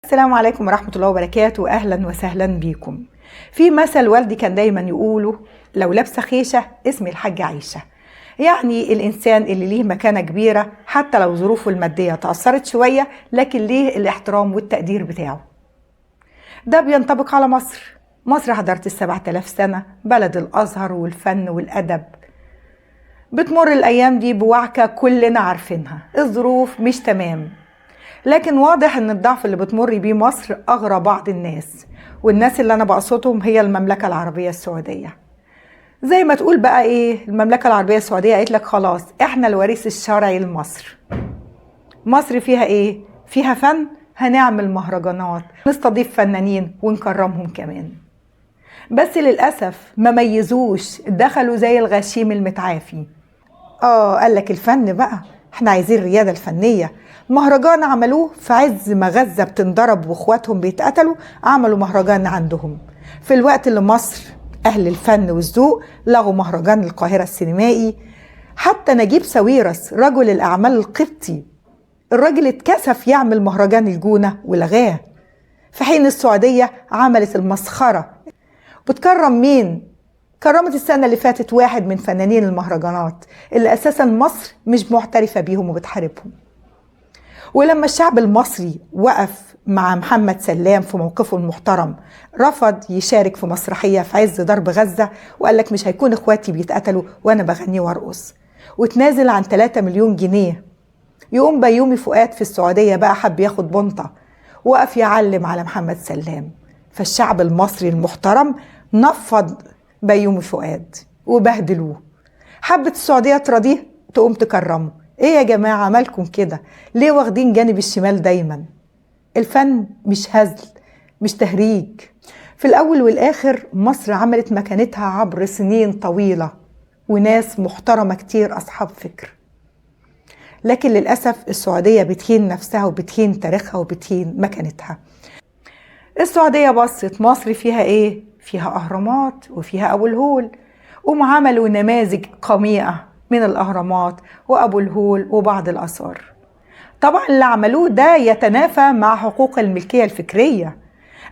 السلام عليكم ورحمة الله وبركاته، أهلا وسهلا بيكم. في مثل والدي كان دايما يقوله: لو لابسة خيشة اسمي الحاج عيشة. يعني الإنسان اللي ليه مكانة كبيرة حتى لو ظروفه المادية تأثرت شوية، لكن ليه الاحترام والتقدير بتاعه. ده بينطبق على مصر. مصر حضرت 7000 سنة، بلد الأزهر والفن والأدب. بتمر الأيام دي بوعكة كلنا عارفينها، الظروف مش تمام، لكن واضح ان الضعف اللي بتمر بيه مصر اغرى بعض الناس، والناس اللي انا بقصدهم هي المملكة العربية السعودية. زي ما تقول بقى ايه، المملكة العربية السعودية قالت لك خلاص احنا الوريث الشرعي لمصر. مصر فيها ايه؟ فيها فن، هنعمل مهرجانات، نستضيف فنانين ونكرمهم كمان. بس للأسف ما ميزوش، دخلوا زي الغشيم المتعافي. قال لك الفن بقى، احنا عايزين الريادة الفنية. مهرجان عملوه في عز ما غزة بتنضرب واخواتهم بيتقتلوا، عملوا مهرجان عندهم في الوقت اللي مصر اهل الفن والذوق لغوا مهرجان القاهرة السينمائي. حتى نجيب ساويرس رجل الاعمال القبطي، الراجل اتكسف يعمل مهرجان الجونة ولغاه، في حين السعودية عملت المسخرة. بتكرم مين؟ كرمت السنة اللي فاتت واحد من فنانين المهرجانات اللي أساسا مصر مش معترفة بيهم وبتحاربهم. ولما الشعب المصري وقف مع محمد سلام في موقفه المحترم، رفض يشارك في مسرحية في عز ضرب غزة، وقال لك مش هيكون اخواتي بيتقتلوا وانا بغني وارقص، وتنازل عن 3 مليون جنيه. يقوم بيومي فؤاد في السعودية بقى حب ياخد بنطة، وقف يعلم على محمد سلام. فالشعب المصري المحترم نفض بيومي فؤاد وبهدلوه. حبت السعودية تراضيه، تقوم تكرمه. ايه يا جماعة مالكم كده؟ ليه واخدين جانب الشمال دايما؟ الفن مش هزل، مش تهريج. في الأول والآخر مصر عملت مكانتها عبر سنين طويلة، وناس محترمة كتير أصحاب فكر. لكن للأسف السعودية بتهين نفسها وبتهين تاريخها وبتهين مكانتها. السعودية بصت مصر فيها ايه؟ فيها أهرامات وفيها أبو الهول، عملوا نماذج قميئة من الأهرامات وأبو الهول وبعض الآثار. طبعا اللي عملوه ده يتنافى مع حقوق الملكية الفكرية.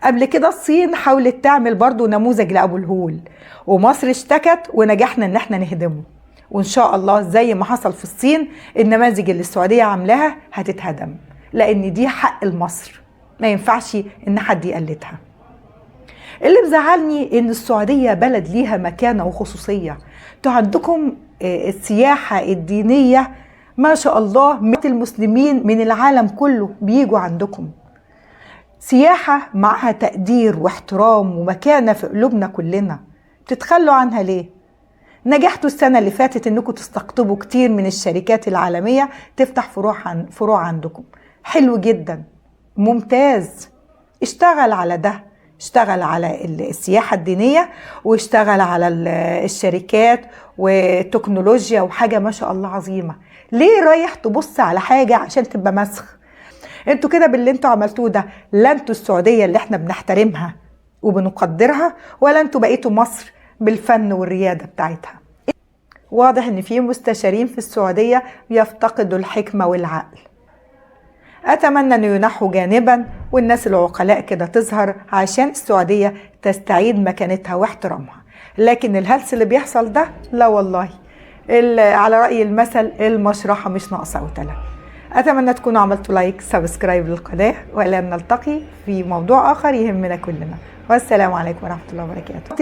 قبل كده الصين حاولت تعمل برضو نموذج لأبو الهول، ومصر اشتكت ونجحنا ان احنا نهدمه. وان شاء الله زي ما حصل في الصين، النماذج اللي السعودية عاملاها هتتهدم، لان دي حق لمصر، ما ينفعش ان حد يقلدها. اللي بزعلني ان السعودية بلد ليها مكانة وخصوصية. انتوا عندكم السياحة الدينية ما شاء الله، المسلمين من العالم كله بيجوا عندكم. سياحة معها تقدير واحترام ومكانة في قلوبنا كلنا، بتتخلوا عنها ليه؟ نجحتوا السنة اللي فاتت انكم تستقطبوا كتير من الشركات العالمية تفتح فروع عندكم. حلو جدا، ممتاز. اشتغل على ده، اشتغل على السياحة الدينية، واشتغل على الشركات والتكنولوجيا، وحاجة ما شاء الله عظيمة. ليه رايح تبص على حاجة عشان تبقى مسخ؟ انتوا كده باللي انتوا عملتوه ده، لا انتوا السعودية اللي احنا بنحترمها وبنقدرها، ولا انتوا بقيتوا مصر بالفن والريادة بتاعتها. واضح ان في مستشارين في السعودية بيفتقدوا الحكمة والعقل. أتمنى أن ينحوا جانبا والناس العقلاء كده تظهر عشان السعودية تستعيد مكانتها واحترامها. لكن الهلس اللي بيحصل ده لا والله، على رأي المثل المشرحة مش ناقصة قتلة. أتمنى تكونوا عملتوا لايك سبسكرايب للقناة، وإلى أن نلتقي في موضوع آخر يهمنا كلنا. والسلام عليكم ورحمة الله وبركاته.